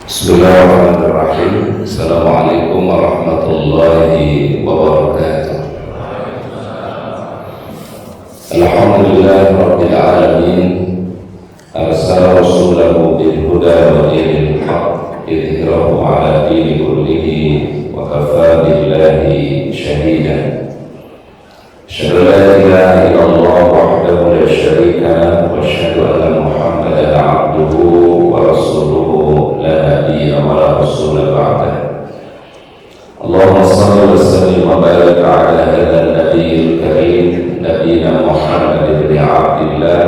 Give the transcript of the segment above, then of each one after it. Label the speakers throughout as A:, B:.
A: Bismillahirrahmanirrahim. Assalamualaikum warahmatullahi wabarakatuh. Alhamdulillahi rabbil alamin. Arsala rasulahu bil huda wa dinil haqq lidhhirahu ala dini kullihi wa kafa billahi shahidan. Asyhadu an la ilaha illallah wahdahu la syarika lahu wa asyhadu anna Muhammadan abduhu wa rasuluhu la nabiyya wa la rasula ba'dahu. Allahumma shalli wa sallim wa barik ala hadzal nabiyil karim nabiyina Muhammad ibn Abdillah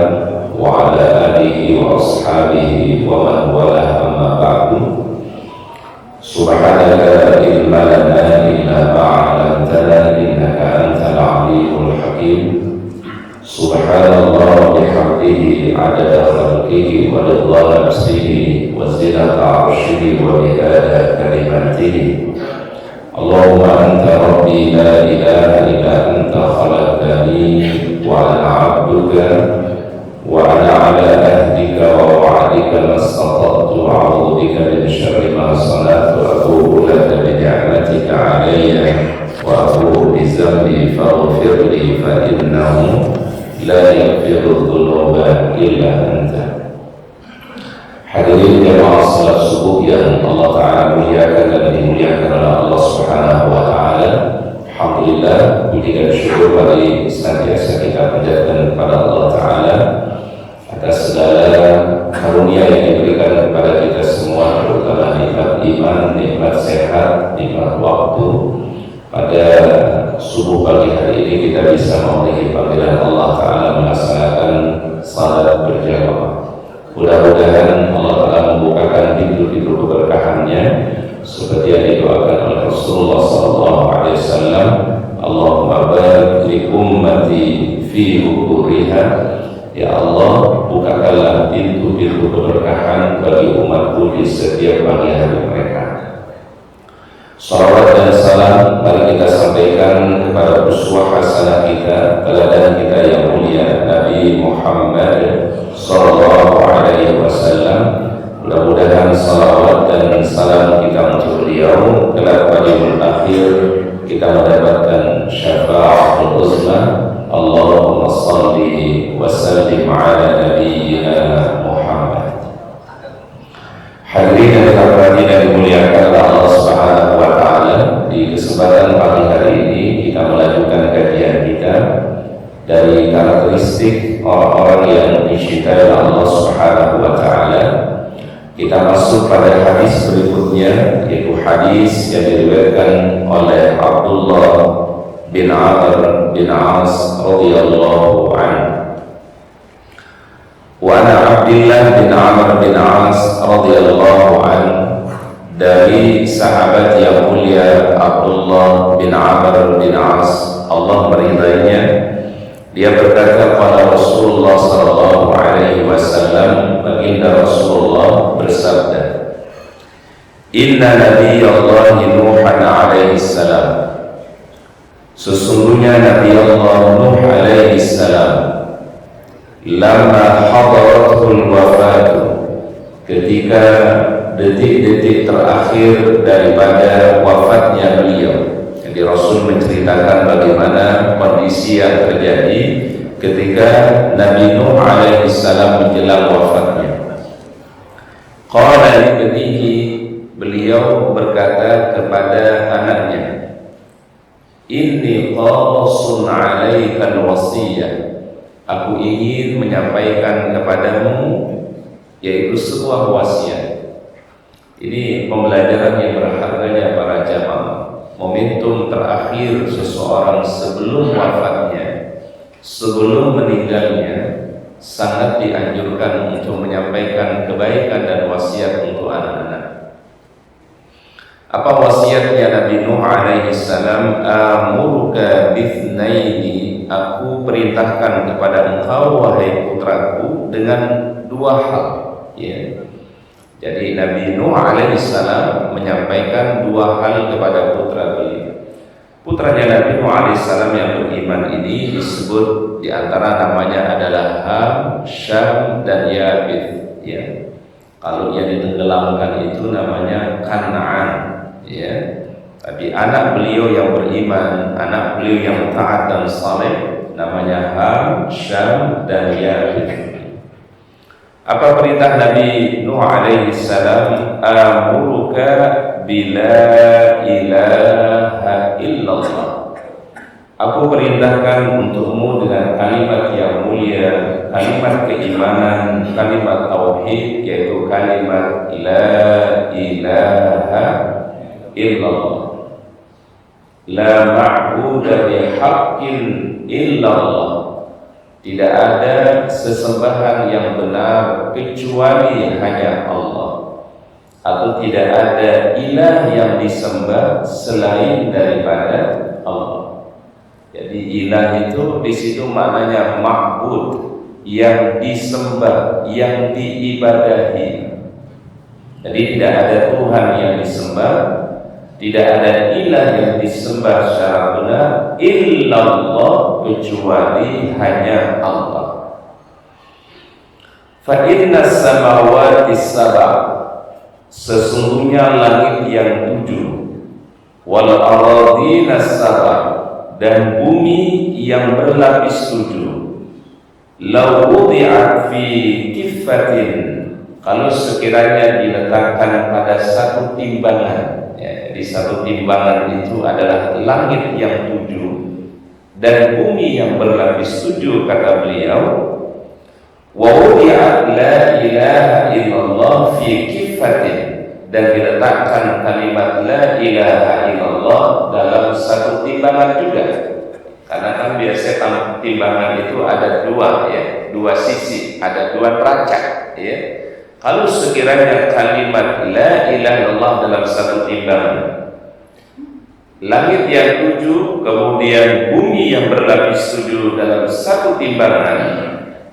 A: wa ala alihi wa ashabihi wa man wala amma ba'du. Subhanaka la ilma lana illa ma 'allamtana innaka antal 'alimul hakim. Subhanallah bihamdihi 'adada khalqihi wa ridha nafsihi wa zinata 'arshihi wa midada kalimatihi. Allahumma anta rabbi la ilaha illa anta khalaqtani wa ana 'abduka wa ana 'ala ahdika wa wa'dika mastata'tu a'udzu bika min syarri ma sana'tu atubu laka bi ni'matika 'alayya wa atubu bi dhanbi faghfir li fa innahu la yaghfiru dzunuba illa anta. Hadirin jamaah salat subuh yang Allah Ta'ala muliakan dan dimuliakan oleh Allah Subhanahu wa Ta'ala. Alhamdulillah, puji dan syukur bagi senantiasa kita panjatkan kepada Allah Ta'ala atas segala karunia yang diberikan kepada kita semua, terutama nikmat iman, nikmat sehat, nikmat waktu. Pada subuh pagi hari ini kita bisa memenuhi panggilan Allah Ta'ala melaksanakan salat berjamaah. Mudah-mudahan Allah Ta'ala membukakan pintu-pintu keberkahannya seperti yang didoakan oleh Rasulullah SAW. Allahumma barik li ummati fi bukuriha. Ya Allah, bukakanlah pintu-pintu keberkahan bagi umatku di setiap pagi hari mereka. Salawat dan salam mari kita sampaikan kepada uswah hasanah kita, teladan kita yang mulia, Nabi Muhammad sallallahu alaihi wasallam. Mudah-mudahan salawat dan salam kita untuk beliau kelak pada yaumul akhir kita mendapatkan syafa'atul uzma. Allahumma shalli wa sallim ala nabiyyina Muhammad. Hadirin yang dirahmati dan dimuliakan oleh Allah Subhanahu wa Ta'ala, di kesempatan pagi hari ini kita melanjutkan kajian kita dari karakteristik orang-orang yang dicintai oleh Allah Subhanahu wa Ta'ala. Kita masuk pada hadis berikutnya, yaitu hadis yang diriwayatkan oleh Abdullah bin Amr bin As radhiyallahu anhu. Wa ana Abdullah bin Amr bin As radhiyallahu anhu, dari sahabat yang mulia Abdullah bin Amr bin As, Allah meridainya. Dia berkata kepada Rasulullah sallallahu alaihi wasallam, baginda Rasulullah bersabda, Inna Nabiyallahi Nuhan alaihi salam, sesungguhnya Nabi Allah Nuh alaihi salam, lama hadaratul wafatu, ketika detik-detik terakhir daripada wafatnya beliau. Jadi Rasul menceritakan bagaimana kondisi yang terjadi ketika Nabi Nuh alaihi salam menjelang wafatnya. Qala libnihi, beliau berkata kepada anaknya, Inni qasun 'alaikal wasiyah, aku ingin menyampaikan kepadamu yaitu sebuah wasiat. Ini pembelajaran yang berharganya para jamaah. Momentum terakhir seseorang sebelum wafatnya, sebelum meninggalnya, sangat dianjurkan untuk menyampaikan kebaikan dan wasiat untuk anak-anak. Apa wasiatnya Nabi Nuh alaihi salam? Amuruka bithnaini, aku perintahkan kepada engkau wahai putraku dengan dua hal, ya. Jadi Nabi Nuh alaihi salam menyampaikan dua hal kepada putra beliau. Putranya Nabi Nuh alaihi salam yang beriman ini disebut di antara namanya adalah Ham, Syam dan Yafith, ya. Kalau yang ditenggelamkan itu namanya Kan'an, ya. Tapi anak beliau yang beriman, anak beliau yang taat dan saleh namanya Ham, Syam dan Yafith. Apa perintah Nabi Nuh alaihi salam? Amuruka bila ilaha illallah. Aku perintahkan untukmu dengan kalimat yang mulia, kalimat keimanan, kalimat tauhid, yaitu kalimat la ilaha illallah. La ma'budu bihaqqin illallah. Tidak ada sesembahan yang benar kecuali hanya Allah, atau tidak ada ilah yang disembah selain daripada Allah. Jadi ilah itu di situ maknanya ma'bud, yang disembah, yang diibadahi. Jadi tidak ada Tuhan yang disembah, tidak ada ilah yang disembah secara benar illallah, kecuali hanya Allah. Fa inna samawati sab'a, sesungguhnya langit yang 7, wal aradina sab'a, dan bumi yang berlapis 7, law wudi'at fi kiffatin, kalau sekiranya diletakkan pada satu timbangan. Di satu timbangan itu adalah langit yang 7 dan bumi yang berlapis 7, kata beliau. Wa wudi'at la ilaha illallah fi kiffatin, dan diletakkan kalimat la ilaha illallah dalam satu timbangan juga. Karena kan biasanya timbangan itu ada dua, ya, dua sisi, ada dua neraca, ya. Kalau sekiranya kalimat la ilaha illallah dalam satu timbangan, langit yang 7 kemudian bumi yang berlapis 7 dalam satu timbangan,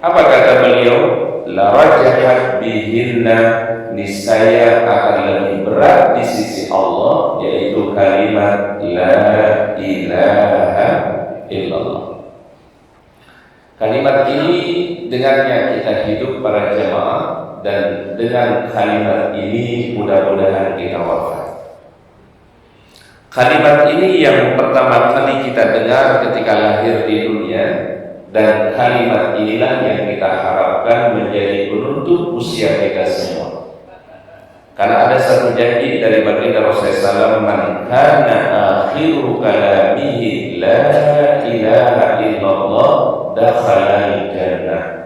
A: apa kata beliau? La rajahat bihinna, niscaya akan lebih berat di sisi Allah, yaitu kalimat la ilaha illallah. Kalimat ini dengannya kita hidup para jemaah, dan dengan kalimat ini mudah-mudahan kita wafat. Kalimat ini yang pertama kali kita dengar ketika lahir di dunia, dan kalimat inilah yang kita harapkan menjadi penutup usia kita semua. Karena ada satu janji dari baginda Rasulullah SAW, man kana akhiru kalamihi la ilaha illallah dakhalal jannah.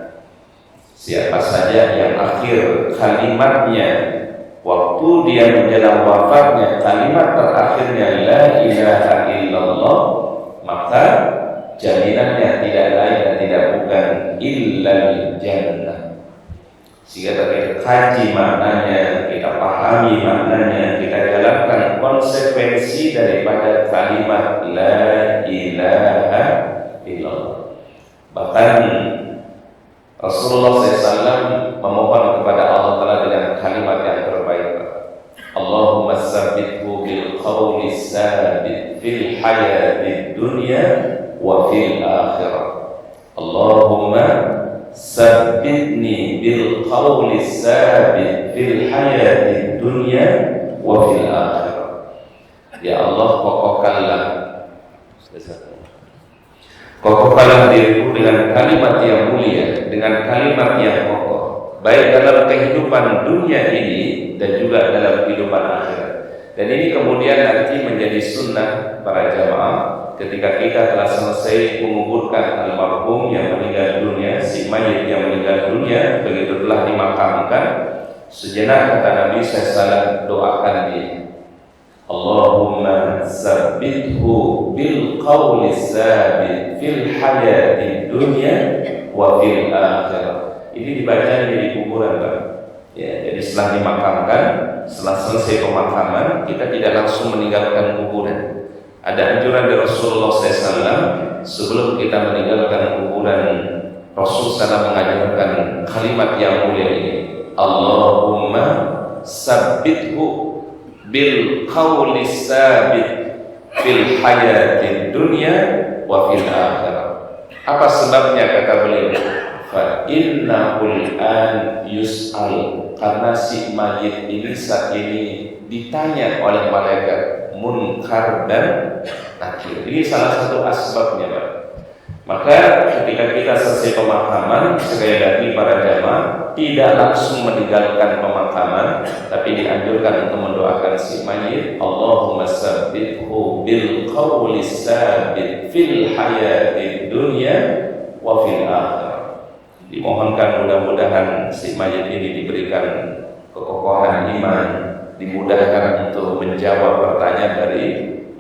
A: Siapa saja yang akhir kalimatnya waktu dia menjelang wafatnya, kalimat terakhirnya la ilaha illallah, maka jaminannya tidak lain dan tidak bukan illal jannah. Sehingga kita kaji maknanya, kita pahami maknanya, kita jalankan konsekuensi daripada kalimat la ilaha illallah. Bahkan Rasulullah SAW memohon kepada Allah Ta'ala dengan kalimat yang terbaik, Allahumma sabbithu bil qawli sabit fil hayati dunya wa fil akhirah. Allahumma sabbitni bil qawli sabit fil hayati dunya wa fil akhirah. Ya Allah, kokohkanlah diriku dengan kalimat yang mulia, dengan kalimat yang kokoh, baik dalam kehidupan dunia ini dan juga dalam kehidupan akhirat. Dan ini kemudian nanti menjadi sunnah para jamaah ketika kita telah selesai menguburkan almarhum yang meninggal dunia, si mayit yang meninggal dunia, begitu telah dimakamkan, sejenak kata Nabi SAW, doakan dia, Allahumma sabbithu bil qawli sabit fil hayati dunya wa fil akhirah. Ini dibaca di kuburan, Pak. Ya, jadi setelah dimakamkan, setelah selesai pemakaman, kita tidak langsung meninggalkan kuburan. Ada anjuran dari Rasulullah SAW, sebelum kita meninggalkan kuburan, Rasul SAW mengajarkan kalimat yang mulia ini, Allahumma sabbithu bil qawli sabit fil hayati dunya wa fil akhirah. Apa sebabnya kata beliau? fa innahul an yus'al, karena si mayit ini saat ini ditanya oleh malaikat munkar dan nakir. Ini salah satu asbabnya, Pak. Maka ketika kita selesai pemakaman, sekali lagi para jamaah tidak langsung meninggalkan pemakaman, tapi dianjurkan untuk mendoakan si mayit, Allahumma sabbithu bil qawli sabit fil hayatid dunya wa fil akhirah. Dimohonkan mudah-mudahan si mayit ini diberikan kekokohan iman, dimudahkan untuk menjawab pertanyaan dari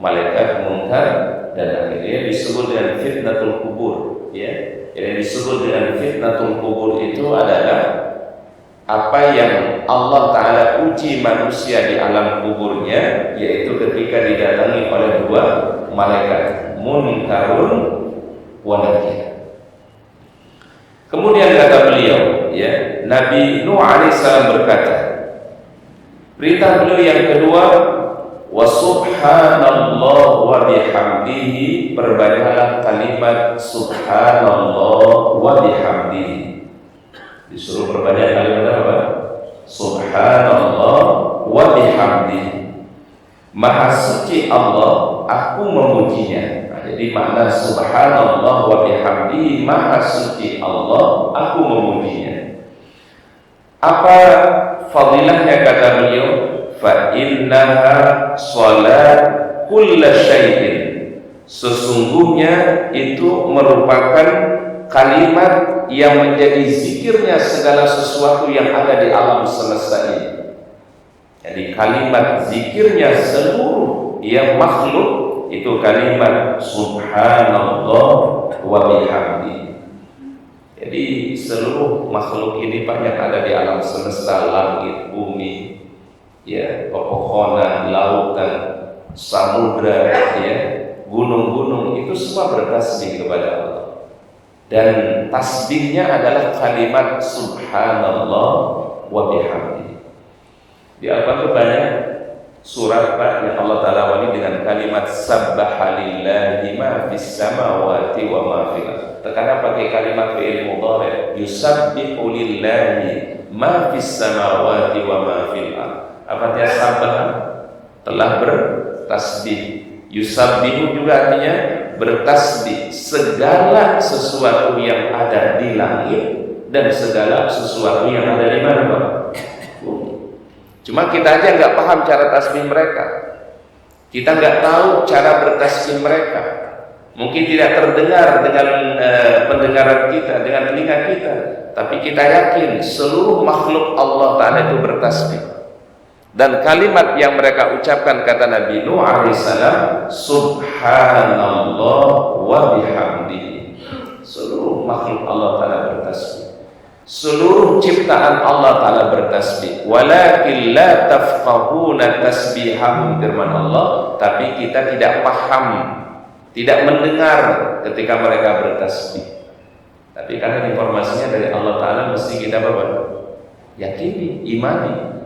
A: malaikat munkar dan akhirnya disebut dengan fitnatul kubur, ya. Yang disebut dengan fitnatul kubur itu adalah apa yang Allah Ta'ala uji manusia di alam kuburnya, yaitu ketika didatangi oleh dua malaikat munkarun wa nakir. Kemudian kata beliau, ya, Nabi Nuh alaihissalam berkata, perintah beliau yang kedua, wa subhanallah wa bihamdihi, perbanyaklah kalimat subhanallah wa bihamdihi. Disuruh perbanyak kalimat apa? Subhanallah wa bihamdihi. Maha suci Allah, aku memujinya. Jadi makna subhanallah wa bihamdihi, maha suci Allah, aku memujinya. Apa fadilahnya kata beliau? Fa innaha salat kulla syai'in. Sesungguhnya itu merupakan kalimat yang menjadi zikirnya segala sesuatu yang ada di alam semesta ini. Jadi kalimat zikirnya seluruh yang makhluk itu kalimat subhanallah wa bihamdi. Jadi seluruh makhluk ini banyak ada di alam semesta, langit, bumi, ya, pepohonan, lautan, samudra, ya, gunung-gunung, itu semua bertasbih kepada Allah. Dan tasbihnya adalah kalimat subhanallah wa bihamdi. Di Al-Quran banyak surat, Pak, yang Allah Ta'ala awali dengan kalimat sabbahalillahi ma fis samawati wa ma fil ardh. Terkadang pakai kalimat fi'il mudhari', yusabbihu lillahi ma fis samawati wa ma fil ardh. Apa artinya sabbah? Telah bertasbih. Yusabbihu juga artinya bertasbih segala sesuatu yang ada di langit dan segala sesuatu yang ada di mana, Pak? Cuma kita aja nggak paham cara tasbih mereka. Kita nggak tahu cara bertasbih mereka. Mungkin tidak terdengar dengan pendengaran kita, dengan telinga kita. Tapi kita yakin seluruh makhluk Allah Ta'ala itu bertasbih. Dan kalimat yang mereka ucapkan, kata Nabi Nuh alaihissalam, subhanallah wa bihamdihi. Seluruh makhluk Allah Ta'ala bertasbih. Seluruh ciptaan Allah Ta'ala bertasbih. Walakin la tafqahuna tasbihahum, firman Allah, tapi kita tidak paham, tidak mendengar ketika mereka bertasbih. Tapi karena informasinya dari Allah Ta'ala, mesti kita yakini, imani.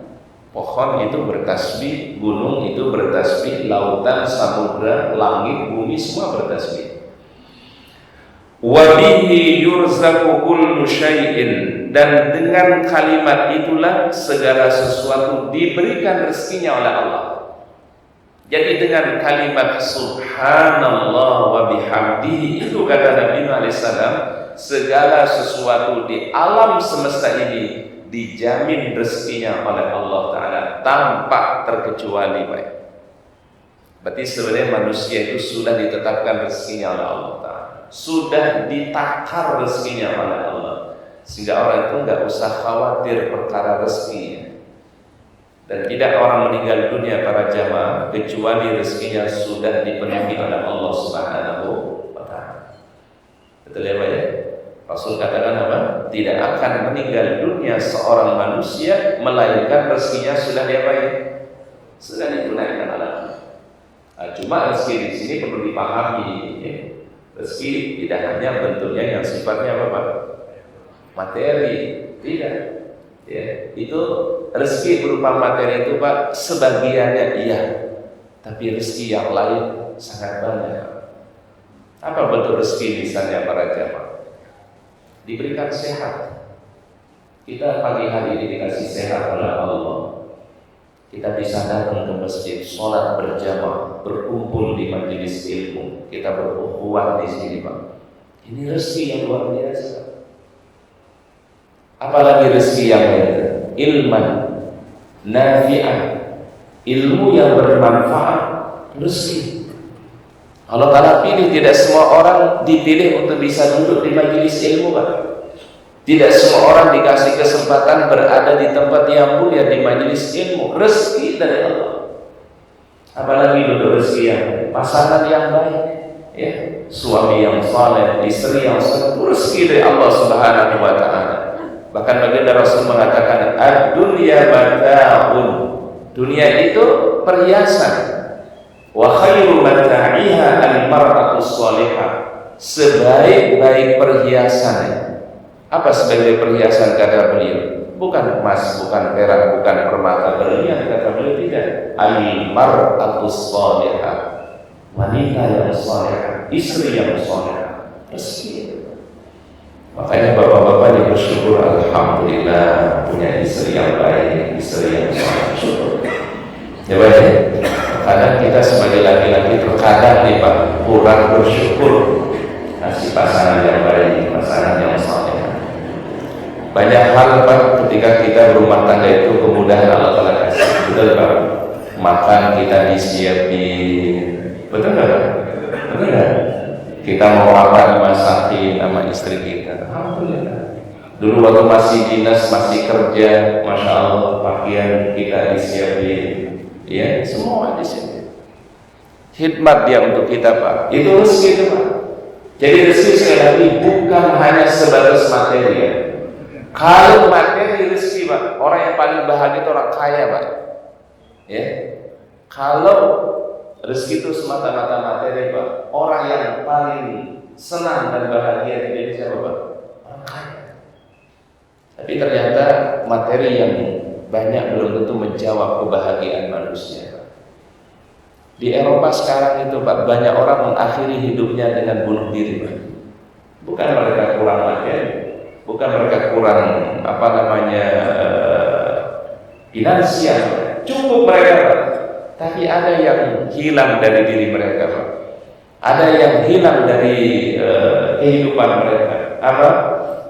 A: Pohon itu bertasbih, gunung itu bertasbih, lautan, samudra, langit, bumi semua bertasbih. Wa bihi yurzaku kullu syai'in, dan dengan kalimat itulah segala sesuatu diberikan rezekinya oleh Allah. Jadi dengan kalimat subhanallah wa bihamdihi itu, kata Nabi alaihissalam, segala sesuatu di alam semesta ini dijamin rezekinya oleh Allah Ta'ala tanpa terkecuali, baik. Berarti sebenarnya manusia itu sudah ditetapkan rezekinya oleh Allah Ta'ala, sudah ditakar rezekinya oleh Allah, sehingga orang itu nggak usah khawatir perkara rezekinya. Dan tidak orang meninggal dunia, para jamaah, kecuali rezekinya sudah dipenuhi oleh Allah Subhanahu wa Ta'ala. Betul ya, Pak ya? Rasul katakan apa? Tidak akan meninggal dunia seorang manusia melainkan rezekinya sudah diapain? Sudah ditunaikan oleh Allah. Nah, cuma rezeki di sini perlu dipahami, ya. Rezeki tidak hanya bentuknya yang sifatnya apa, Pak? Materi, tidak. Ya, itu rezeki berupa materi itu, Pak, sebagiannya iya, tapi rezeki yang lain sangat banyak. Apa bentuk rezeki misalnya, para jamaah? diberikan sehat. Kita pagi hari ini dikasih sehat oleh Allah. Kita bisa datang ke masjid, sholat berjamaah, berkumpul di majelis ilmu. Kita berukhuwah di sini, Pak. Ini rezeki yang luar biasa. Apalagi rezeki yang lain, ilman nafi'an, ilmu yang bermanfaat, rezeki. Allah Ta'ala pilih, tidak semua orang dipilih untuk bisa duduk di majelis ilmu, Pak. Tidak semua orang dikasih kesempatan berada di tempat yang mulia, di majelis ilmu. Rezeki dari Allah. Apalagi duduk rezeki yang pasangan yang baik, ya, suami yang saleh, istri yang saleh, rezeki dari Allah Subhanahu wa Ta'ala. Bahkan baginda Rasul mengatakan, ad-dunya mata'un, dunia itu perhiasan, wa khairu mata'iha al-mar'atus shalihah, sebaik-baik perhiasan. Apa sebagai perhiasan kata beliau? Bukan emas, bukan perak, bukan permata, berlian, kata beliau tidak. Al-mar'atus shalihah, wanita yang salihah, istri yang salihah. Rezeki. Makanya bapak-bapak bersyukur, alhamdulillah punya istri yang baik, istri yang salihah. Syukur. Ya baik. Kadang kita sebagai laki-laki terkadang nih Pak kurang bersyukur kasih pasangan yang baik, pasangan yang saleh. Banyak hal Pak ketika kita berumah tangga itu kemudahan Allah Ta'ala kasih. Betul Pak, makan kita disiapin, betul nggak Pak? Betul nggak? Kita mau apa dimasakin sama istri kita. Alhamdulillah. Dulu waktu masih dinas, masih kerja, masya Allah pakaian kita disiapin, ya semua disiapin. Khidmat dia untuk kita Pak. Itu rezeki itu Pak. Jadi rezeki sekali lagi bukan hanya sebatas materi ya. Kalau materi rezeki Pak, orang yang paling bahagia itu orang kaya Pak. Ya. Kalau rezeki itu semata-mata materi Pak, orang yang paling senang dan bahagia di Indonesia Pak, orang kaya. Tapi ternyata materi yang banyak belum tentu menjawab kebahagiaan manusia Pak. Di Eropa sekarang itu Pak, banyak orang mengakhiri hidupnya dengan bunuh diri Pak. Bukan mereka kurang materi, bukan mereka kurang finansial, cukup mereka Pak. Tapi ada yang hilang dari diri mereka Pak. Ada yang hilang dari kehidupan mereka. Apa?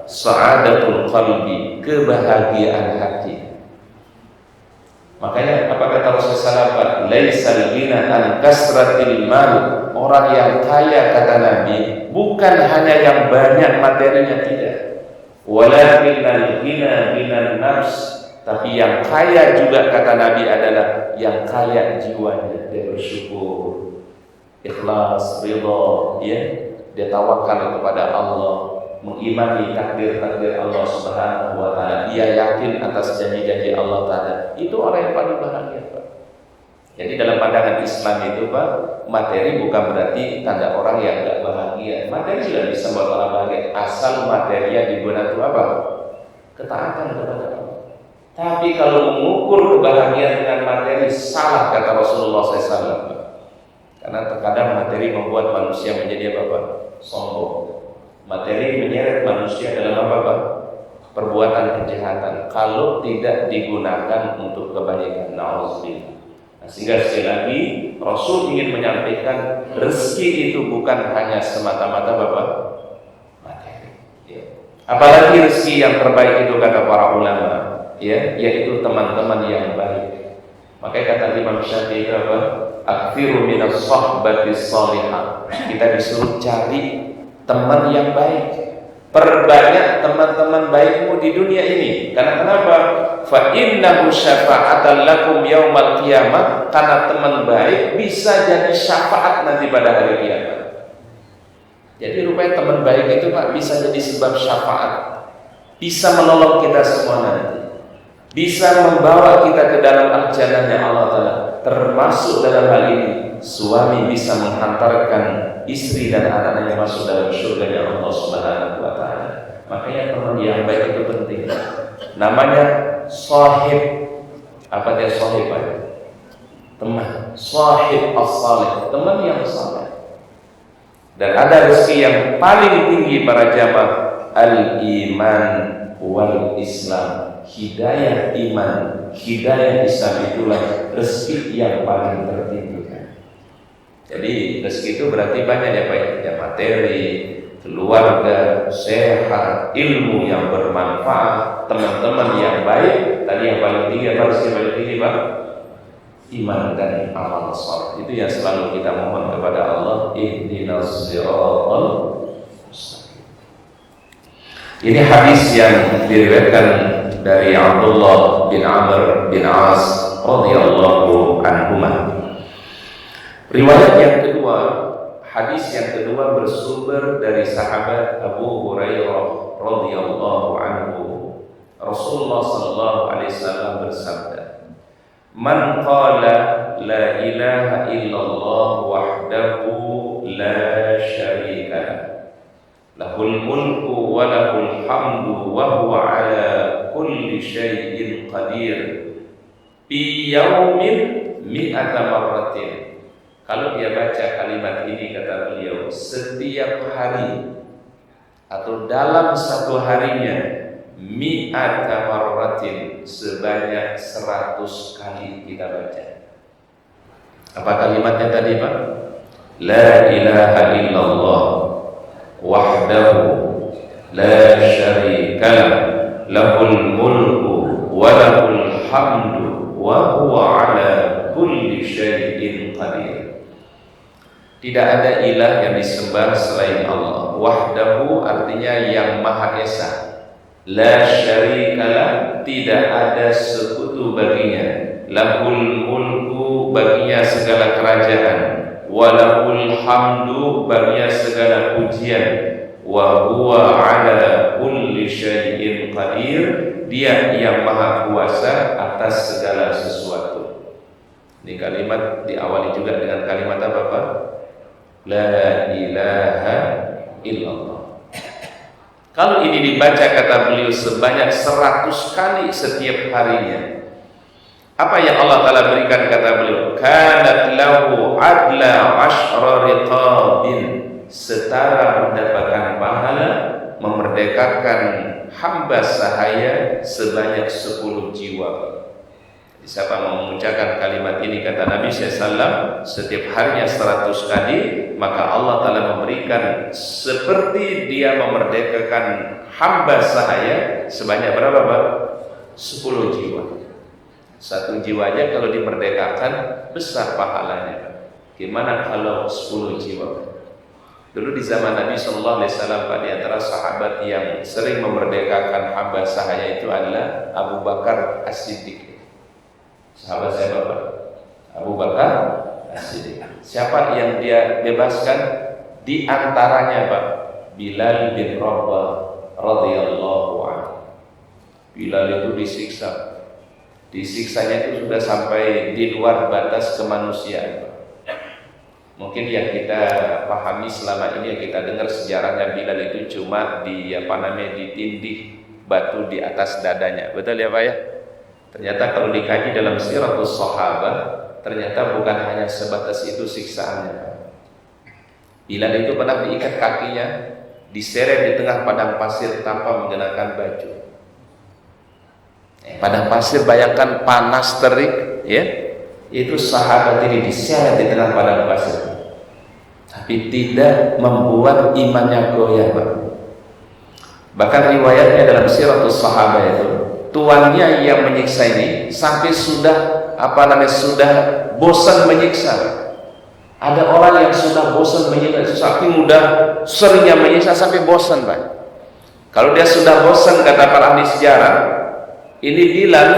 A: Sa'adatul qalbi, kebahagiaan hati. Makanya apa kata Rasulullah SAW? Laisal ghina an kasratil mal. Orang yang kaya kata Nabi bukan hanya yang banyak materinya, tidak. Walakinnal ghina ghinan nafs. Tapi yang kaya juga kata Nabi adalah yang kaya jiwanya, dia bersyukur, ikhlas, ridha, ya, dia tawakal kepada Allah, mengimani takdir-takdir Allah Subhanahu wa Ta'ala, dia yakin atas janji-janji Allah Ta'ala. Itu orang yang paling bahagia Pak. Jadi dalam pandangan Islam itu Pak, materi bukan berarti tanda orang yang tidak bahagia. Materi sudah bisa membuat orang bahagia asal materinya digunakan untuk apa? Ketaatan kepada Allah. Tapi kalau mengukur kebahagiaan dengan materi salah kata Rasulullah SAW. Karena terkadang materi membuat manusia menjadi apa Pak? Sombong. Materi menyeret manusia dalam apa Pak? Perbuatan kejahatan. Kalau tidak digunakan untuk kebaikan. Na'udzubillah. Nah, sehingga sekali lagi Rasul ingin menyampaikan rezeki itu bukan hanya semata-mata Bapak materi. Ya. Apalagi rezeki yang terbaik itu kata para ulama. Ya, yaitu teman-teman yang baik. Makanya kata Imam Syafi'i itu apa? Aktsiru minas shahbati shalihah. Kita disuruh cari teman yang baik. Perbanyak teman-teman baikmu di dunia ini. Karena kenapa? Fa innahu syafa'atan lakum yaumal qiyamah. Karena teman baik bisa jadi syafaat nanti pada hari kiamat. Jadi rupanya teman baik itu Pak bisa jadi sebab syafaat. Bisa menolong kita semua nanti. Bisa membawa kita ke dalam al-jannahnya Allah Ta'ala. Termasuk dalam hal ini suami bisa menghantarkan istri dan anaknya masuk dalam surganya Allah Subhanahu wa Ta'ala. Makanya teman yang baik itu penting. Namanya sahib. Apa dia sahib? Teman. Sahib as-salih, teman yang saleh. Dan ada rezeki yang paling tinggi para jamaah al-iman wal Islam. Hidayah iman, hidayah Islam itulah rezeki yang paling tertinggi. Jadi rezeki itu berarti banyak ya Pak ya, materi, keluarga, sehat, ilmu yang bermanfaat, teman-teman yang baik. Tadi yang paling tinggi apa rezeki paling tinggi Pak? Iman dan amal saleh. Itu yang selalu kita mohon kepada Allah, ihdinas siratal mustaqim. Ini hadis yang diriwayatkan dari Abdullah bin Amr bin As radhiyallahu anhuma. Riwayat yang kedua, hadis yang kedua bersumber dari sahabat Abu Hurairah radhiyallahu anhu. Rasulullah sallallahu alaihi wasallam bersabda, "Man qala la ilaha illallah wahdahu la syarika lah, lahul mulku wa lahul hamdu wa huwa ala kulli syai'in qadir fi yaumin mi'ata marratin." Kalau dia baca kalimat ini, kata beliau, setiap hari atau dalam satu harinya, mi'ata marratin, sebanyak 100 kali kita baca. Apa kalimatnya tadi Pak? La ilaha illallah wahdahu la syarikalah, lahul mulku wa lahul hamdu wa huwa ala kulli syai'in qadir. Tidak ada ilah yang disembah selain Allah. Wahdahu artinya yang Maha Esa. La syarikalah, tidak ada sekutu baginya. Lahul mulku, baginya segala kerajaan. Walahul hamdu, baginya segala pujian. Wa huwa ala kulli syai'in qadir, dia yang Maha Kuasa atas segala sesuatu. Ini kalimat diawali juga dengan kalimat apa Pak? La ilaha illallah. Kalau ini dibaca kata beliau sebanyak 100 kali setiap harinya, apa yang Allah Ta'ala berikan kata beliau? Kanat lahu adla ashra riqabin, setara mendapatkan pahala memerdekakan hamba sahaya sebanyak 10 jiwa. Siapa mengucapkan kalimat ini, kata Nabi SAW, setiap harinya 100 kali, maka Allah Ta'ala memberikan seperti dia memerdekakan hamba sahaya sebanyak berapa Pak? 10 jiwa. Satu jiwa aja kalau dimerdekakan besar pahalanya. Gimana kalau 10 jiwa? Dulu di zaman Nabi SAW Pak, di antara sahabat yang sering memerdekakan hamba sahaya itu adalah Abu Bakar As-Siddiq. Sahabat saya Bapak Abu Bakar As-Siddiq. Siapa yang dia bebaskan? Di antaranya Pak, Bilal bin Rabah radhiyallahu anhu. Bilal itu disiksa. Disiksanya itu sudah sampai di luar batas kemanusiaan. Mungkin yang kita pahami selama ini, yang kita dengar sejarahnya Bilal itu cuma ditindih batu di atas dadanya. Betul ya Pak ya? Ternyata kalau dikaji dalam Siratus Sahabat, ternyata bukan hanya sebatas itu siksaannya. Bilal itu pernah diikat kakinya, diseret di tengah padang pasir tanpa mengenakan baju. Padang pasir, bayangkan panas terik, ya. Itu sahabat ini diseret di tengah padang pasir, tapi tidak membuat imannya goyah, Pak. Bahkan riwayatnya dalam Siratus Sahabat itu, tuannya yang menyiksa ini sampai sudah sudah bosan menyiksa. Ada orang yang sudah bosan menyiksa, saking udah seringnya menyiksa sampai bosan Pak. Kalau dia sudah bosan, kata para ahli sejarah, ini Bilal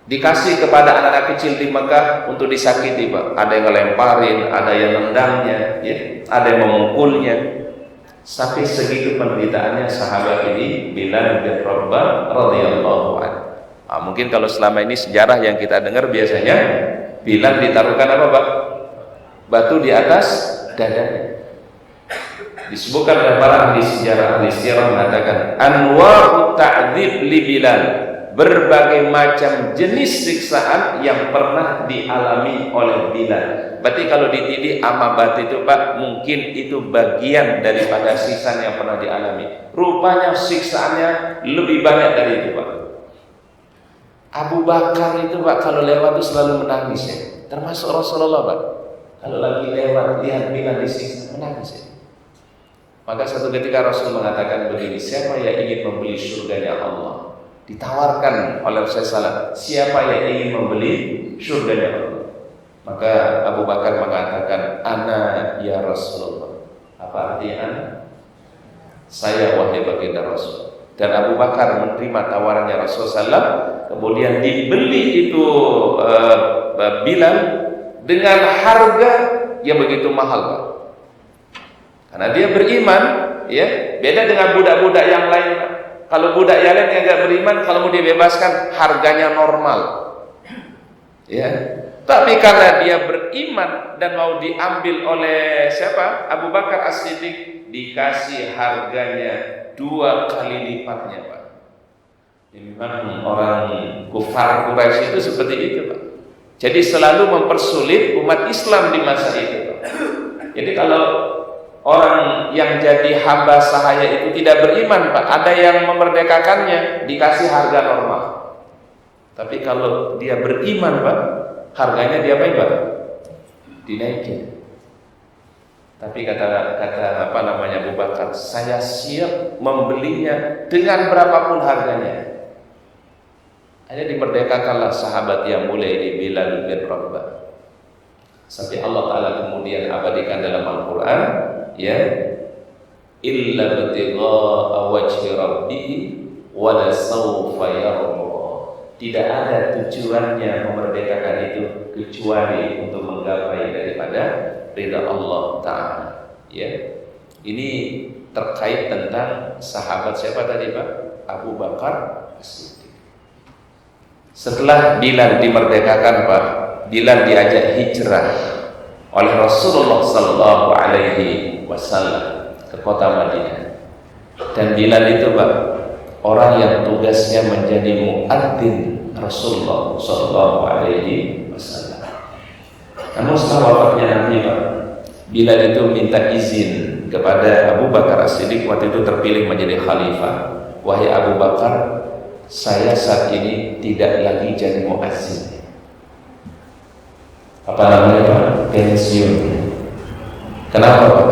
A: dikasih kepada anak-anak kecil di Mekah untuk disakiti Pak. Ada yang ngelemparin, ada yang nendangnya, ya, ada yang memukulnya. Sampai segitu penderitaannya sahabat ini, Bilal bin Rabah radhiyallahu anhu. Mungkin kalau selama ini sejarah yang kita dengar biasanya Bilal ditaruhkan apa Pak? Batu di atas dadanya. Disebutkan oleh para ahli sejarah mengatakan anwa'u ta'dzib li Bilal,
B: berbagai macam jenis siksaan yang pernah dialami oleh Bilal. Berarti kalau ditindih amabat itu Pak, mungkin itu bagian daripada siksaan yang pernah dialami. Rupanya siksaannya lebih banyak dari itu Pak. Abu Bakar itu Pak kalau lewat itu selalu menangis ya. Termasuk Rasulullah Pak. Kalau lagi lewat lihat Bilal disiksa menangis ya. Maka suatu ketika Rasul mengatakan begini, siapa yang ingin membeli surganya Allah? Ditawarkan oleh Rasulullah, siapa yang ingin membeli surganya Allah? Maka Abu Bakar mengatakan, ana ya Rasulullah. Apa artinya ana? Saya wahai baginda Rasul. Dan Abu Bakar menerima tawarannya Rasulullah, kemudian dibeli itu Bilal dengan harga yang begitu mahal Pak. Karena dia beriman, ya beda dengan budak-budak yang lain Pak. Kalau budak yang lain yang enggak beriman, kalau mau dibebaskan harganya normal. Ya. Tapi karena dia beriman dan mau diambil oleh siapa? Abu Bakar As-Siddiq, dikasih harganya 2 kali lipatnya, Pak. Memang orang kufar Quraisy itu seperti itu, Pak. Jadi selalu mempersulit umat Islam di masa itu, Pak. Jadi kalau orang yang jadi hamba sahaya itu tidak beriman Pak, ada yang memerdekakannya dikasih harga normal. Tapi kalau dia beriman Pak, harganya dia apa Pak? Dinaikin. Tapi kata apa namanya Abu Bakar, saya siap membelinya dengan berapapun harganya. Hanya dimerdekakanlah sahabat yang mulia ini Bilal bin Rabah. Sampai Allah Ta'ala kemudian abadikan dalam Al-Quran, ya, illa btigha'a wajhi rabbihi wa la sawfa yarda. Tidak ada tujuannya memerdekakan itu kecuali untuk menggapai daripada ridha Allah Ta'ala. Ya, ini terkait tentang sahabat siapa tadi Pak? Abu Bakar As-Siddiq. Setelah Bilal dimerdekakan Pak, Bilal diajak hijrah oleh Rasulullah Sallallahu Alaihi Wasallam ke kota Madinah. Dan Bilal itu Pak, orang yang tugasnya menjadi muadzin Rasulullah Sallallahu Alaihi Wasallam. Namun setelah wafatnya Nabi Pak, Bilal itu minta izin kepada Abu Bakar As-Siddiq, waktu itu terpilih menjadi khalifah. Wahai Abu Bakar, saya saat ini tidak lagi jadi muadzin. Apa namanya Pak? Pensiun. Kenapa Pak?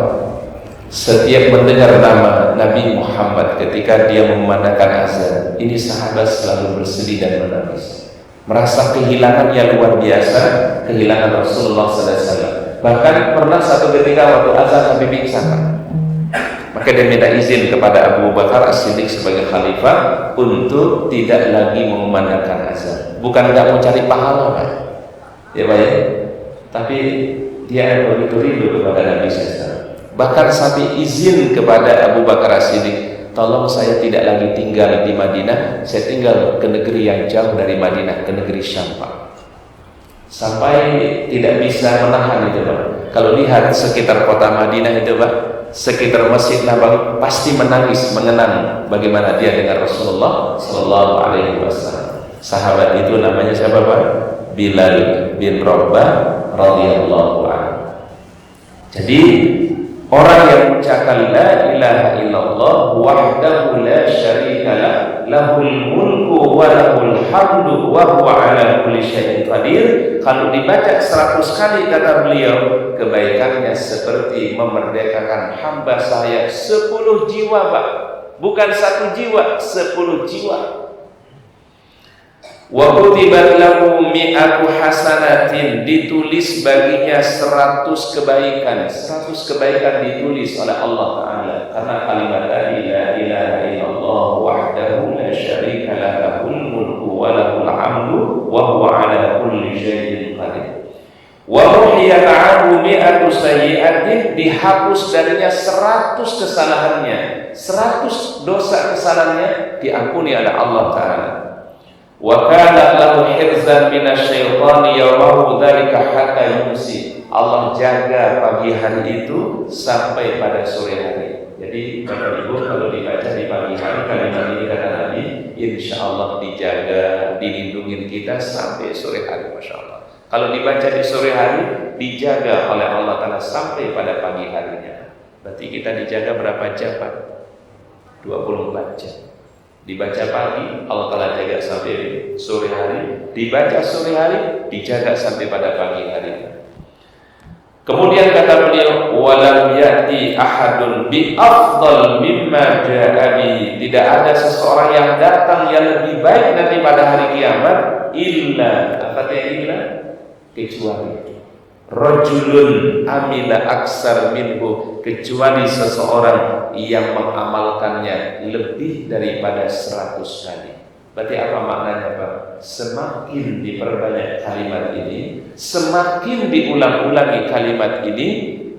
B: Setiap mendengar nama Nabi Muhammad ketika dia memandangkan azan, ini sahabat selalu bersedih dan menangis, merasa kehilangan yang luar biasa, kehilangan Rasulullah SAW. Bahkan pernah satu ketika waktu azan sampai pingsan. Maka dia minta izin kepada Abu Bakar As-Siddiq sebagai khalifah untuk tidak lagi memandangkan azan. Bukan nggak mau cari pahala Pak, ya Pak ya, tapi dia begitu rindu kepada Nabi SAW. Bahkan sampai izin kepada Abu Bakar As-Siddiq, tolong saya tidak lagi tinggal di Madinah, saya tinggal ke negeri yang jauh dari Madinah, ke negeri Syam Pak. Sampai tidak bisa menahan itu Pak. Kalau lihat sekitar kota Madinah itu Pak, sekitar Masjid Nabawi, pasti menangis mengenang bagaimana dia dengan Rasulullah Sallallahu Alaihi Wasallam. Sahabat itu namanya siapa Pak? Bilal bin Rabah radhiyallahu anhu. Jadi orang yang mengucapkan la ilaha illallah wahdahu la syarika lah, lahul mulku wa lahul hamdu wa huwa ala kulli syai'in qadir, kalau dibaca 100 kali kata beliau, kebaikannya seperti memerdekakan hamba saya 10 jiwa Pak. Bukan 1 jiwa, 10 jiwa. Wa kutibat lahu mi'atu hasanatin, ditulis baginya 100 kebaikan. 100 kebaikan ditulis oleh Allah Ta'ala karena kalimat tadi la ilaha illallah wahdahu la syarika lah, lahul mulku wa lahul hamdu wa huwa ala kulli syai'in qadir. Wa ruhiyat anhu mi'atu sayyi'atin, dihapus darinya 100 kesalahannya, 100 dosa kesalahannya diampuni oleh Allah Ta'ala. Wa kana lahu hirzan minasyaitani yawmahu dzalika hatta yumsi, Allah jaga pagi hari itu sampai pada sore hari. Jadi Bapak Ibu kalau dibaca di pagi hari kalimat ini kata Nabi, insya Allah dijaga, dilindungi kita sampai sore hari, masya Allah. Kalau dibaca di sore hari, dijaga oleh Allah Ta'ala sampai pada pagi harinya. Berarti kita dijaga berapa jam Pak? 24 jam. Dibaca pagi, Allah Ta'ala jaga sampai sore hari. Dibaca sore hari, dijaga sampai pada pagi hari. Kemudian kata beliau, walam yati ahadun bi afdal mimma ja'a bi. Tidak ada seseorang yang datang yang lebih baik nanti pada hari kiamat illa, apa illa? Kecuali rajulun amila aksar minhu, kecuali seseorang yang mengamalkannya lebih daripada 100 kali. Berarti apa maknanya Pak? Semakin diperbanyak kalimat ini, semakin diulang-ulangi kalimat ini,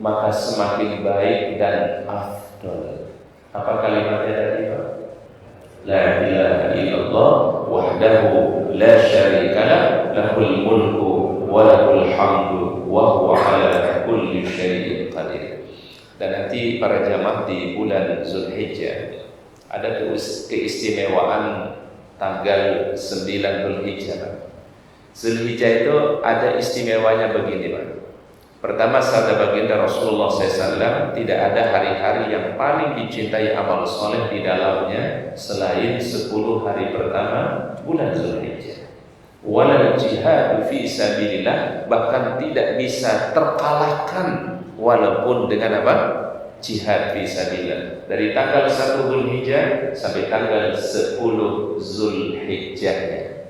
B: maka semakin baik dan afdal. Apa kalimatnya tadi Pak? La ilaha illallah wahdahu la syarikalah, lahul mulku wa lahul hamdu wa huwa ala kulli syai'in qadir. Dan nanti para jamaah di bulan Zulhijjah ada keistimewaan tanggal 9 Zulhijjah. Zulhijjah itu ada istimewanya begini Pak. Pertama, sabda baginda Rasulullah SAW, tidak ada hari-hari yang paling dicintai amal soleh di dalamnya selain 10 hari pertama bulan Zulhijjah. Walal jihad fi sabilillah, bahkan tidak bisa terkalahkan walaupun dengan apa? Jihad fi sabilillah. Dari tanggal 1 Zulhijjah sampai tanggal 10 Zulhijjahnya.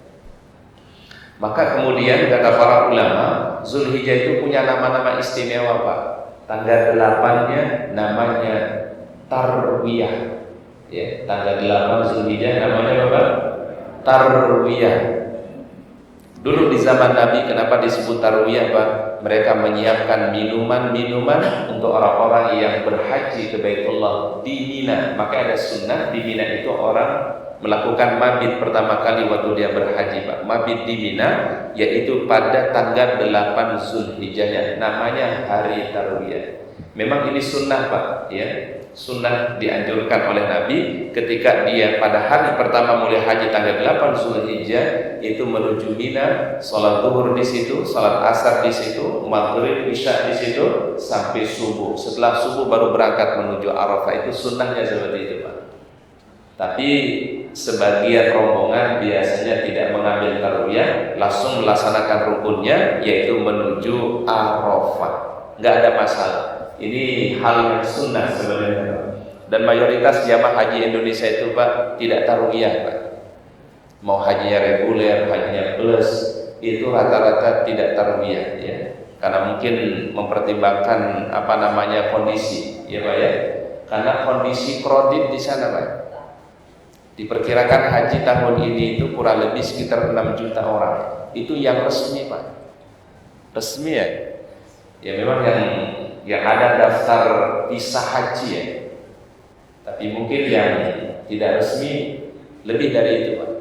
B: Maka kemudian kata para ulama, Zulhijjah itu punya nama-nama istimewa Pak. Tanggal 8-nya namanya Tarwiyah. Ya, tanggal 8 Zulhijjah namanya apa? Tarwiyah. Dulu di zaman Nabi kenapa disebut Tarwiyah Pak? Mereka menyiapkan minuman-minuman untuk orang-orang yang berhaji ke Baitullah di Mina. Maka ada sunnah di Mina itu orang melakukan mabit pertama kali waktu dia berhaji Pak. Mabit di Mina yaitu pada tanggal 8 Zulhijjahnya, namanya hari Tarwiyah. Memang ini sunnah Pak, ya. Sunnah dianjurkan oleh Nabi ketika dia pada hari pertama mulai haji tanggal 8 Zulhijjah itu menuju Mina, sholat zuhur di situ, sholat asar di situ, maghrib, isya di situ sampai subuh. Setelah subuh baru berangkat menuju Arafah. Itu sunnahnya seperti itu Pak. Tapi sebagian rombongan biasanya tidak mengambil tarwiyah, langsung melaksanakan rukunnya yaitu menuju Arafah. Nggak ada masalah. Ini hal yang sunnah sebenarnya. Dan mayoritas jamaah haji Indonesia itu Pak tidak tarwiyah Pak. Mau hajinya reguler, hajinya plus, itu rata-rata tidak tarwiyah ya. Karena mungkin mempertimbangkan apa namanya kondisi ya Pak ya. Karena kondisi kredit di sana Pak. Diperkirakan haji tahun ini itu kurang lebih sekitar 6 juta orang. Itu yang resmi Pak. Resmi ya. Ya memang yang ada daftar visa haji ya. Tapi mungkin yang tidak resmi lebih dari itu Pak.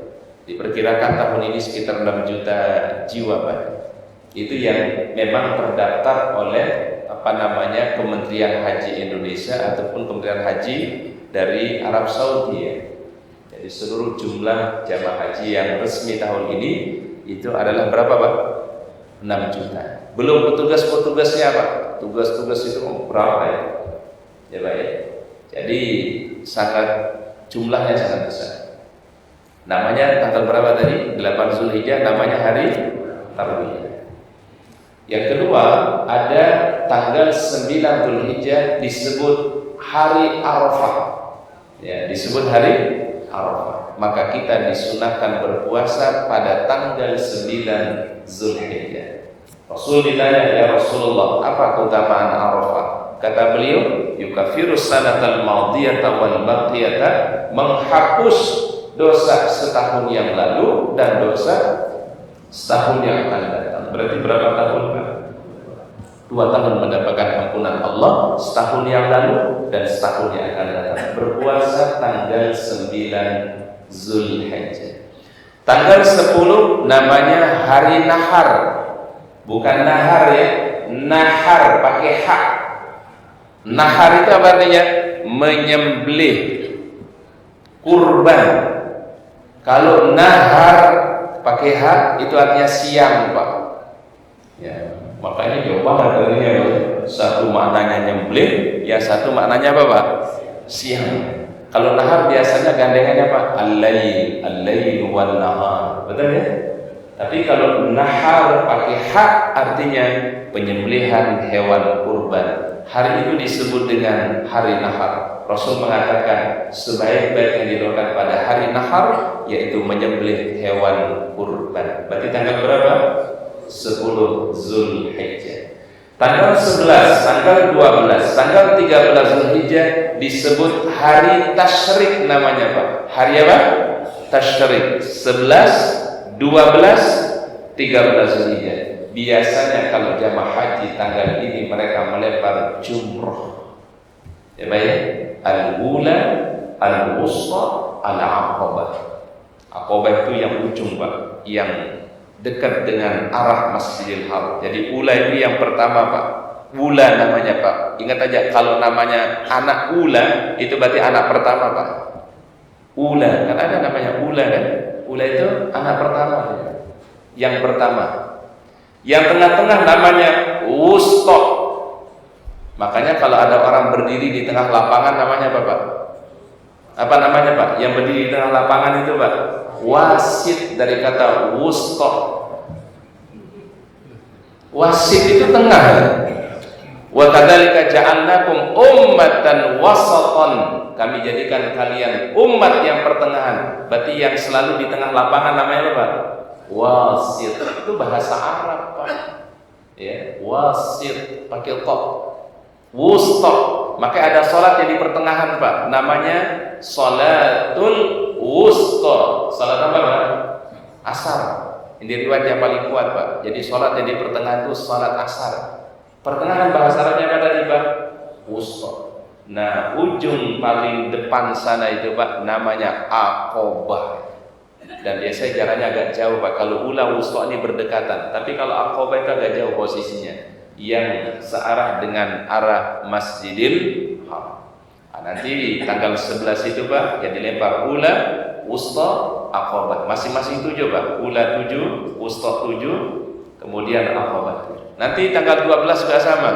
B: Diperkirakan tahun ini sekitar 6 juta jiwa Pak. Itu yang memang terdaftar oleh apa namanya Kementerian Haji Indonesia ataupun Kementerian Haji dari Arab Saudi ya. Jadi seluruh jumlah jamaah haji yang resmi tahun ini itu adalah berapa Pak? 6 juta. Belum petugas-petugasnya Pak. Tugas-tugas itu berapa ya? Ya Pak ya. Jadi jumlahnya sangat besar. Namanya tanggal berapa tadi? 8 Zulhijjah namanya hari Tarwiyah. Yang kedua ada tanggal 9 Zulhijjah disebut hari Arafah. Ya, disebut hari Arafah. Maka kita disunahkan berpuasa pada tanggal 9 Zulhijjah. Rasul ditanya, ya Rasulullah, apa keutamaan Arafah? Kata beliau, yukafirus sanatal madiyata wal baqiyata, menghapus dosa setahun yang lalu dan dosa setahun yang akan datang. Berarti berapa tahun Pak? 2 tahun mendapatkan ampunan Allah, setahun yang lalu dan setahun yang akan datang. Berpuasa tanggal 9 Zulhijjah. Tanggal 10 namanya hari Nahar. Bukan nahar ya, nahar pakai hak. Nahar itu apa artinya? Menyembelih kurban. Kalau nahar pakai H itu artinya siang, Pak. Ya, makanya jauh banget dari ya. Satu maknanya nyembelih, ya satu maknanya apa, Pak? Siang. Kalau nahar biasanya gandengannya apa? Al-lail, al-lail wal nahar. Betul ya? Tapi kalau nahar pakai H artinya penyembelihan hewan kurban. Hari itu disebut dengan hari nahar. Rasul mengatakan sebaik-baik yang dilakukan pada hari nahar yaitu menyembelih hewan kurban. Berarti tanggal berapa? 10 Zulhijjah. Tanggal 11, tanggal 12, tanggal 13 Zulhijjah disebut hari tasyrik namanya, Pak. Hari apa? Tasyrik. 11, 12, 13 Zulhijjah. Biasanya kalau jamaah haji tanggal ini mereka melempar jumroh. Ya baik, al-ula, al-wusta, al-aqabah. Aqabah itu yang ujung, Pak, yang dekat dengan arah Masjidil Haram. Jadi ula itu yang pertama, Pak. Ula namanya, Pak. Ingat aja kalau namanya anak ula itu berarti anak pertama, Pak. Ula, kan ada namanya ula kan? Ula itu anak pertama. Yang pertama. Yang tengah-tengah namanya wusta. Makanya kalau ada orang berdiri di tengah lapangan namanya apa, Pak? Apa namanya, Pak? Yang berdiri di tengah lapangan itu, Pak? Wasit, dari kata wusta. Wasit itu tengah. Wa kadzalika ja'alnakum ummatan wasatan. Kami jadikan kalian umat yang pertengahan. Berarti yang selalu di tengah lapangan namanya apa, Pak? Wasit. Itu bahasa Arab, Pak. Ya, wasit pakai qaf. Wusta. Maka ada salat yang di pertengahan, Pak. Namanya salatul wusta. Salat apa, Pak? Asar. Ini riwayat yang paling kuat, Pak. Jadi salat yang di pertengahan itu salat asar. Pertengahan bahasa Arabnya apa tadi, Pak? Wusta. Nah, ujung paling depan sana itu, Pak, namanya aqabah. Dan biasanya jaraknya agak jauh, Pak. Kalau ula wusta ini berdekatan. Tapi kalau aqabah itu agak jauh posisinya. Yang searah dengan arah Masjidil Haram. Nah, nanti tanggal 11 itu, Pak, yang dilempar ula, wusta, aqabah. Masing-masing 7, Pak. Ula 7, wusta 7, kemudian aqabah 7. Nanti tanggal 12 juga sama.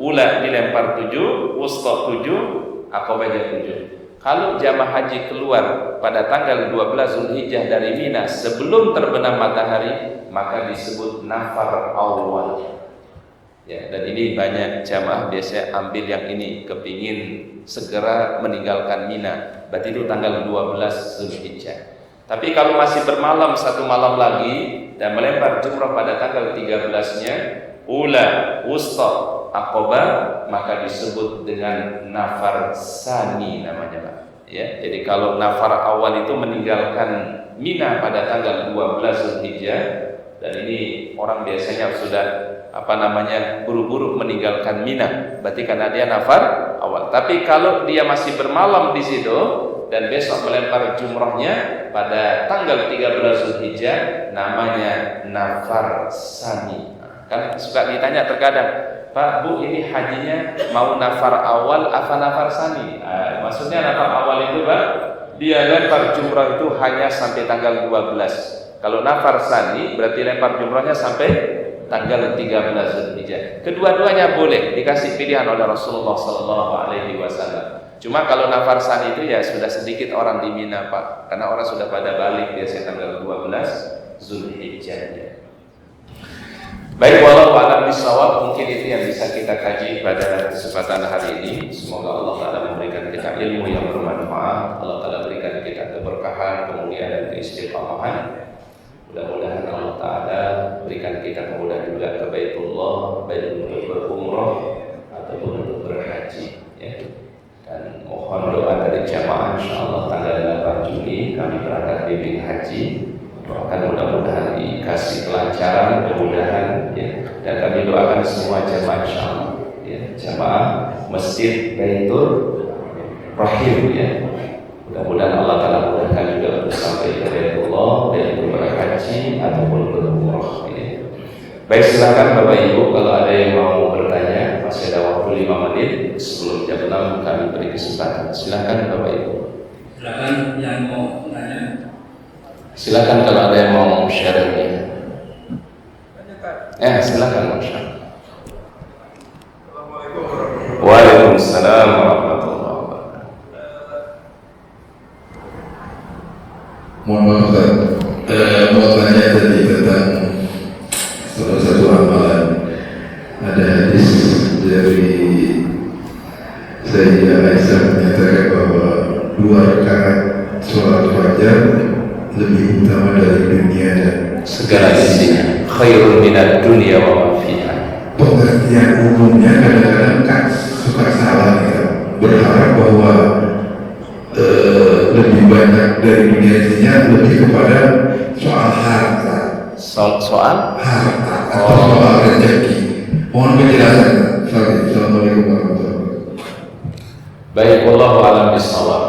B: Ula dilempar 7, wusta 7, aqabah 7. Kalau jamaah haji keluar pada tanggal 12 Zulhijjah dari Mina sebelum terbenam matahari, maka disebut nafar awal. Ya, dan ini banyak jamaah biasanya ambil yang ini, kepingin segera meninggalkan Mina. Berarti itu tanggal 12 Zulhijjah. Tapi kalau masih bermalam satu malam lagi dan melempar jumrah pada tanggal 13-nya, ula, wusta, aqabah, maka disebut dengan nafar sani namanya, Pak. Ya, jadi kalau nafar awal itu meninggalkan Mina pada tanggal 12 Zulhijjah, dan ini orang biasanya sudah buru-buru meninggalkan Mina, berarti karena dia nafar awal. Tapi kalau dia masih bermalam di situ dan besok melempar jumrahnya pada tanggal 13 Zulhijjah, namanya nafar sani. Kan suka ditanya terkadang, Pak, Bu, ini hajinya mau nafar awal apa nafar sani? Maksudnya nafar awal itu, Pak, dia lempar jumrah itu hanya sampai tanggal 12. Kalau nafar sani berarti lempar jumrahnya sampai tanggal 13 Zulhijjah. Kedua-duanya boleh, dikasih pilihan oleh Rasulullah SAW. Cuma kalau nafar sani itu ya sudah sedikit orang di Mina, Pak, karena orang sudah pada balik biasanya tanggal 12 Zulhijjah. Baik, walau a'lam bishawab, mungkin itu yang bisa kita kaji pada kesempatan hari ini. Semoga Allah Ta'ala memberikan kita ilmu yang bermanfaat, Allah Ta'ala berikan kita keberkahan, kemuliaan dan keistiqamahan. Mudah-mudahan Allah Ta'ala berikan kita kemudahan juga ke Baitullah, baik untuk berumrah ataupun untuk berhaji, ya. Dan mohon doa dari jamaah, insyaallah tanggal 8 Juni kami berangkat bimbing haji. Doakan mudah-mudahan dikasih kelancaran, kemudahan, ya. Dan kami doakan semua jamaah, insyaallah, ya, jamaah Masjid Baitur Rahim, ya. Mudah-mudahan Allah Ta'ala mudahkan juga untuk sampai ke Baitullah, baik untuk berhaji ataupun berumrah, ya. Baik, silakan Bapak Ibu, kalau ada yang mau bertanya, masih ada waktu 5 menit sebelum jam 6 kami beri kesempatan. Silakan Bapak Ibu.
C: Silakan yang mau bertanya.
B: Silakan kalau ada yang mau share ini. Silakan Masya Allah. Waalaikumsalam warahmatullahi wabarakatuh.
C: Mohon maaf Ustaz, mau tanya tadi tentang salah satu amalan. Ada hadis dari Sayyidah Aisyah menyatakan bahwa 2 rakaat sholat fajar lebih utama dari dunia dan
B: segala isinya. Khairun minad dunya wa ma fiha.
C: Pengertian umumnya kadang-kadang kan suka salah ya. Berharap bahwa lebih banyak dari dunia isinya lebih kepada soal harta,
B: Soal
C: harta atau soal rezeki. Mohon penjelasan. Assalamualaikum warahmatullahi wabarakatuh.
B: Baik, wallahu a'lam bishawab.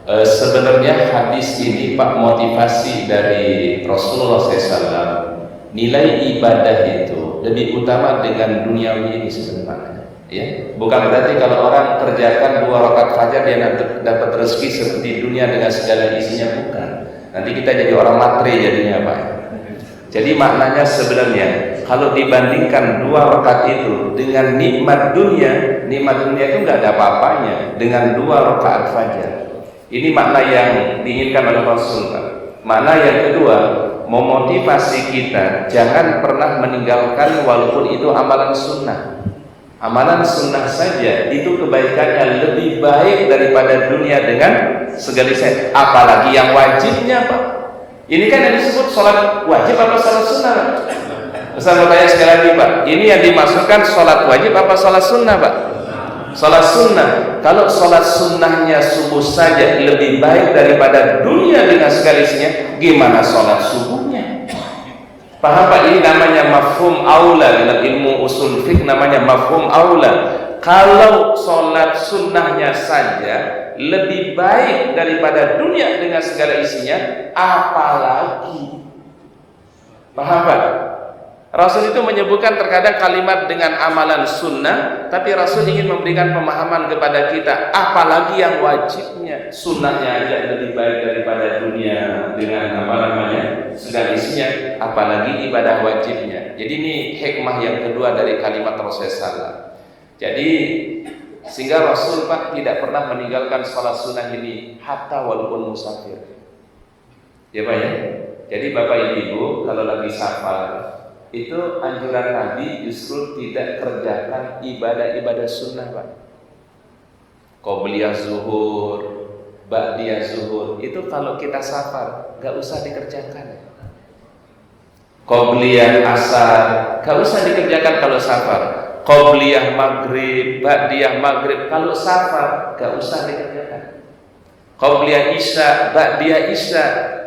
B: Sebenarnya hadis ini Pak, motivasi dari Rasulullah SAW, nilai ibadah itu lebih utama dengan duniawi ini sebenarnya. Ya, bukan berarti kalau orang kerjakan 2 rakaat fajar dia dapat rezeki seperti dunia dengan segala isinya, bukan. Nanti kita jadi orang matre jadinya Pak. Jadi maknanya sebenarnya kalau dibandingkan 2 rakaat itu dengan nikmat dunia itu nggak ada apa-apanya dengan 2 rakaat fajar. Ini makna yang diinginkan oleh Rasul. Makna yang kedua, memotivasi kita jangan pernah meninggalkan walaupun itu amalan sunnah. Amalan sunnah saja itu kebaikannya lebih baik daripada dunia dengan segala isinya. Apalagi yang wajibnya Pak. Ini kan yang disebut sholat wajib apa sholat sunnah Pak? Saya mau tanya sekali lagi Pak, ini yang dimaksudkan sholat wajib apa sholat sunnah Pak? Sholat sunnah. Kalau sholat sunnahnya subuh saja lebih baik daripada dunia dengan segala isinya, gimana sholat subuhnya? Paham Pak? Ini namanya mafhum aula. Dalam ilmu usul fiqh namanya mafhum aula. Kalau sholat sunnahnya saja lebih baik daripada dunia dengan segala isinya, apalagi? Paham Pak? Rasul itu menyebutkan terkadang kalimat dengan amalan sunnah, tapi Rasul ingin memberikan pemahaman kepada kita, apalagi yang wajibnya. Sunnahnya aja lebih baik daripada dunia dengan segala isinya, apalagi ibadah wajibnya. Jadi ini hikmah yang kedua dari kalimat Rasulullah. Jadi sehingga Rasul Pak tidak pernah meninggalkan sholat sunnah ini hatta walaupun musafir. Ya Pak ya. Jadi Bapak Ibu kalau lagi safar, itu anjuran Nabi justru tidak kerjakan ibadah-ibadah sunnah Pak. Qobliyah zuhur, ba'diyah zuhur, itu kalau kita safar gak usah dikerjakan. Qobliyah asar gak usah dikerjakan kalau safar. Qobliyah maghrib, ba'diyah maghrib kalau safar gak usah dikerjakan. Qobliyah isya, ba'diyah isya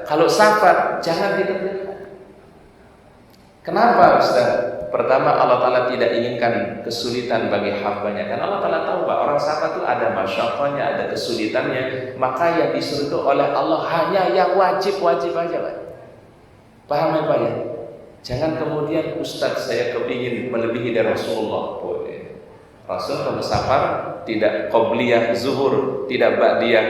B: kalau safar jangan dikerjakan. Kenapa Ustaz? Pertama, Allah Ta'ala tidak inginkan kesulitan bagi hambanya. Karena Allah Ta'ala tahu Pak, orang safar itu ada masyaqqahnya, ada kesulitannya. Maka yang disuruh itu oleh Allah hanya yang wajib-wajib aja Pak. Paham ya Pak ya? Jangan kemudian Ustaz saya kepingin melebihi dari Rasulullah. Rasul kalau safar tidak qobliyah zuhur, tidak ba'diyah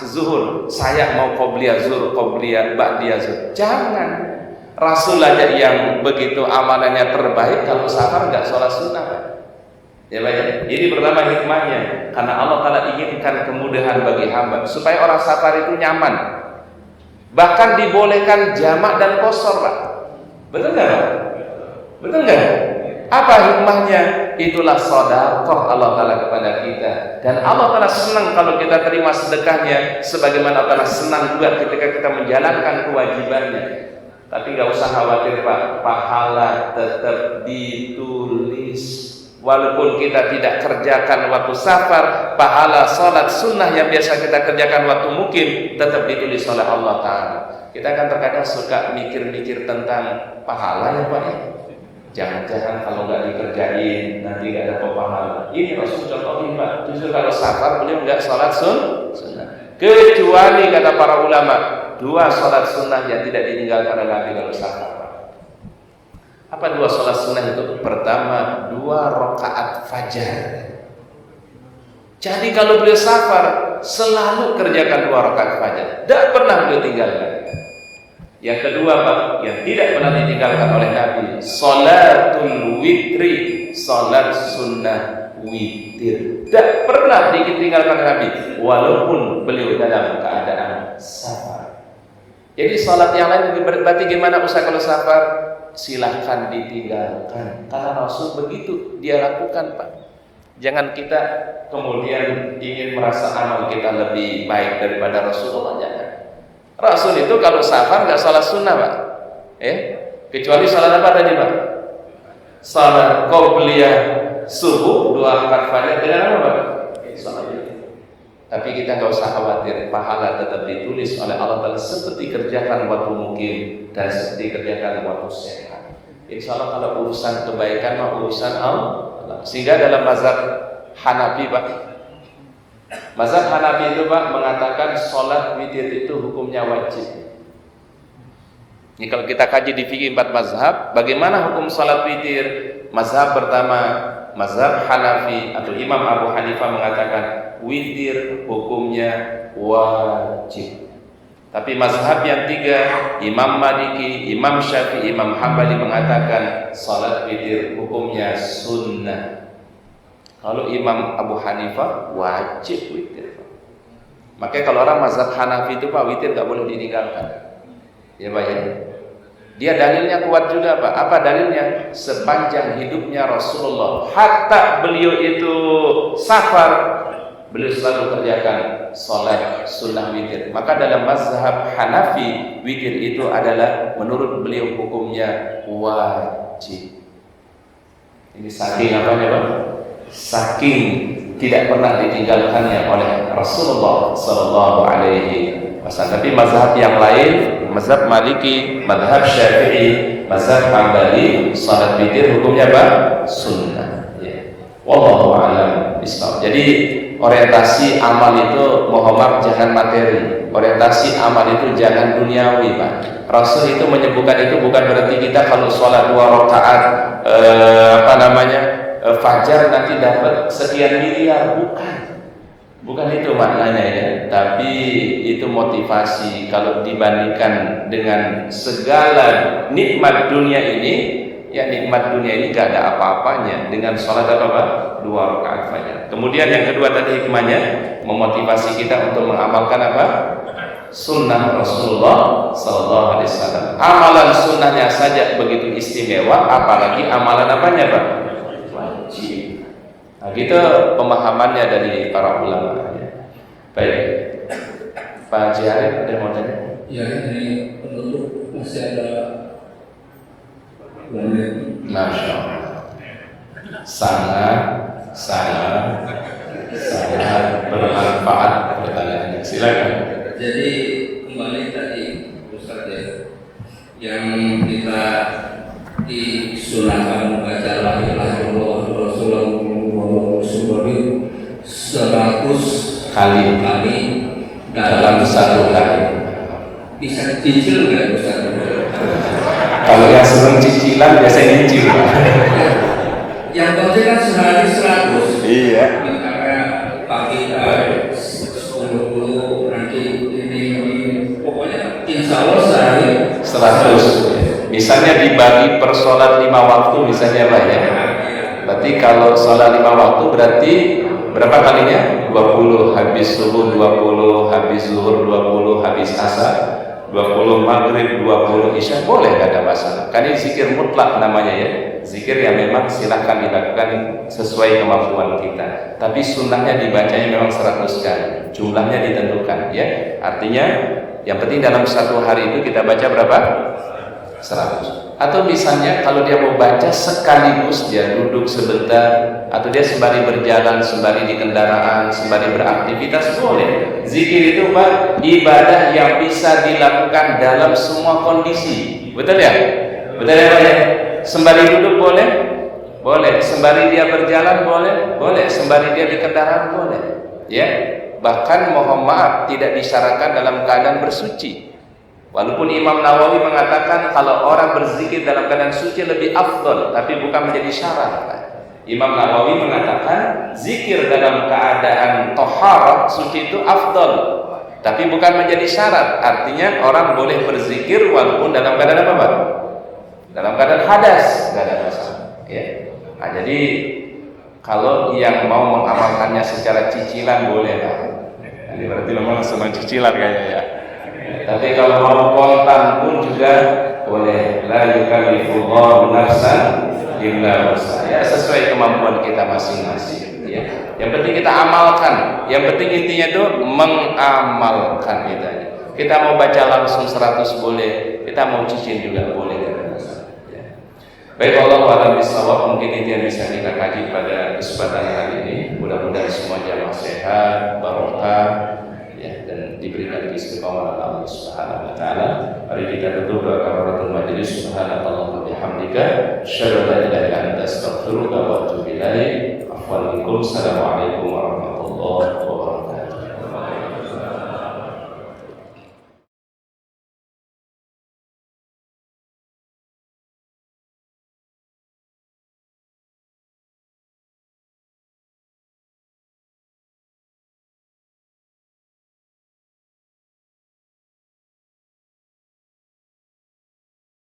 B: zuhur. Saya mau qobliyah zuhur, qobliyah ba'diyah zuhur. Jangan. Rasul aja yang begitu amalannya terbaik kalau safar nggak sholat sunnah Pak. Ya Pak ya. Ini pertama hikmahnya, karena Allah Ta'ala inginkan kemudahan bagi hamba supaya orang safar itu nyaman. Bahkan dibolehkan jamak dan qashar Pak. Betul nggak Pak? Betul nggak? Apa hikmahnya? Itulah sedekah Allah Ta'ala kepada kita. Dan Allah Ta'ala senang kalau kita terima sedekahnya, sebagaimana Allah Ta'ala senang juga ketika kita menjalankan kewajibannya. Tapi nggak usah khawatir Pak, pahala tetap ditulis. Walaupun kita tidak kerjakan waktu safar, pahala sholat sunnah yang biasa kita kerjakan waktu mukim tetap ditulis oleh Allah Ta'ala. Kita kan terkadang suka mikir-mikir tentang pahala ya Pak. Jangan-jangan kalau nggak dikerjain nanti nggak dapat pahala. Ini Rasul contohin Pak, justru kalau safar beliau nggak sholat sunnah. Kecuali kata para ulama, 2 sholat sunnah yang tidak ditinggalkan oleh Nabi kalau safar. Apa 2 sholat sunnah itu? Pertama, 2 rakaat fajar. Jadi kalau beliau safar selalu kerjakan 2 rakaat fajar, tidak pernah beliau tinggalkan. Yang kedua Pak, yang tidak pernah ditinggalkan oleh Nabi, salatul witri, salat sunnah witir. Tidak pernah ditinggalkan Nabi walaupun beliau dalam keadaan safar. Jadi salat yang lain berarti gimana Ustaz kalau safar? Silahkan ditinggalkan. Karena Rasul begitu dia lakukan Pak. Jangan kita kemudian ingin merasa amal kita lebih baik daripada Rasulullah, jangan. Rasul itu kalau safar nggak salat sunnah Pak, kecuali salat apa tadi Pak? Salat qobliyah subuh 2 rakaat fajar dengan apa Pak? Salat itu. Tapi kita nggak usah khawatir, pahala tetap ditulis oleh Allah Taala seperti kerjakan waktu mungkin dan seperti kerjakan waktu sehat. Insya Allah kalau urusan kebaikan mah urusan Allah. Sehingga dalam mazhab Hanafi Pak, mazhab Hanafi itu Pak mengatakan sholat witir itu hukumnya wajib. Ini kalau kita kaji di fikih 4 mazhab, bagaimana hukum sholat witir? Mazhab pertama, mazhab Hanafi atau Imam Abu Hanifah mengatakan witir hukumnya wajib. Tapi mazhab yang 3, Imam Maliki, Imam Syafi'i, Imam Hambali mengatakan salat witir hukumnya sunnah. Kalau Imam Abu Hanifah wajib witir. Makanya kalau orang mazhab Hanafi itu Pak, witir nggak boleh ditinggalkan. Ya Pak ya. Dia dalilnya kuat juga Pak. Apa dalilnya? Sepanjang hidupnya Rasulullah, hatta beliau itu safar, beliau selalu kerjakan sholat sunnah witir. Maka dalam mazhab Hanafi, witir itu adalah menurut beliau hukumnya wajib. Ini saking apanya Pak? Saking tidak pernah ditinggalkannya oleh Rasulullah Sallallahu Alaihi Wasallam. Tapi mazhab yang lain, mazhab Maliki, mazhab Syafi'i, mazhab Hambali, sholat witir hukumnya apa? Sunnah. Ya. Wallahu a'lam bishawab. Jadi orientasi amal itu Muhammad jangan materi, orientasi amal itu jangan duniawi Pak. Rasul itu menyebutkan itu bukan berarti kita kalau sholat 2 rakaat fajar nanti dapat sekian miliar, bukan itu maknanya ya. Tapi itu motivasi. Kalau dibandingkan dengan segala nikmat dunia ini, ya nikmat dunia ini gak ada apa-apanya dengan sholat apa? 2 rakaat fajar. Kemudian yang kedua tadi hikmahnya memotivasi kita untuk mengamalkan apa? Sunnah Rasulullah Sallallahu Alaihi Wasallam. Amalan sunnahnya saja begitu istimewa, apalagi amalan apanya Pak? Wajib. Nah gitu pemahamannya dari para ulama. Baik, Pak Haji Arif ada yang mau tanya?
D: Ya, ini penutup masih ada 2 menit.
B: Masya Allah, sangat bermanfaat pertanyaannya. Silakan.
D: Jadi kembali tadi Ustaz ya, yang kita disunahkan membaca la ilaha illallah Rasulullah 100 kali dalam 1 hari. Bisa cicil nggak Ustaz?
B: Kalau yang sering cicilan biasanya nyicil.
D: Yang penting kan sehari 100.
B: Iya.
D: Misalnya pagi 10 nanti ini pokoknya insya Allah sehari
B: 100. Misalnya dibagi per sholat 5 waktu misalnya Pak ya. Berarti kalau sholat 5 waktu berarti berapa kalinya? 20, habis subuh 20, habis zuhur 20, habis asar 20, maghrib 20, isya, boleh, gak ada masalah. Kan ini zikir mutlak namanya ya. Zikir yang memang silahkan dilakukan sesuai kemampuan kita. Tapi sunnahnya dibacanya memang 100 kali. Jumlahnya ditentukan ya. Artinya yang penting dalam 1 hari itu kita baca berapa? 100. Atau misalnya kalau dia mau baca sekaligus, dia duduk sebentar, atau dia sembari berjalan, sembari di kendaraan, sembari beraktivitas, boleh. Zikir itu Pak, ibadah yang bisa dilakukan dalam semua kondisi. Betul ya? Betul ya Pak ya? Sembari duduk boleh? Boleh. Sembari dia berjalan boleh? Boleh. Sembari dia di kendaraan boleh. Ya. Bahkan mohon maaf tidak disyaratkan dalam keadaan bersuci. Walaupun Imam Nawawi mengatakan kalau orang berzikir dalam keadaan suci lebih afdol, tapi bukan menjadi syarat. Imam Nawawi mengatakan zikir dalam keadaan tohara suci itu afdol, Tapi bukan menjadi syarat. Artinya orang boleh berzikir walaupun dalam keadaan apa, Pak? Dalam keadaan hadas, nggak ada masalah. Ya. Nah, jadi kalau yang mau mengamalkannya secara cicilan boleh, Pak. Ini berarti memang senang cicilan kayaknya ya. Tapi kalau mau kontan pun juga boleh. La yukallifullahu nafsan illa wus'aha. Ya, sesuai kemampuan kita masing-masing. Ya. Yang penting kita amalkan. Yang penting intinya itu mengamalkan kita. Kita mau baca langsung 100 boleh. Kita mau cicil juga boleh. Ya. Baik, Allah a'lam bishawab. Mungkin itu yang bisa kita kaji pada kesempatan hari ini. Mudah-mudahan semua jamaah sehat, barokah, ya, dan diberikan istiqomah oleh Allah Subhanahu wa taala. Mari kita tutup kafaratul majelis. Subhanallah wa bihamdika, asyhadu an la ilaha illa anta, astaghfiruka wa atubu ilaik. Assalamualaikum warahmatullahi wabarakatuh.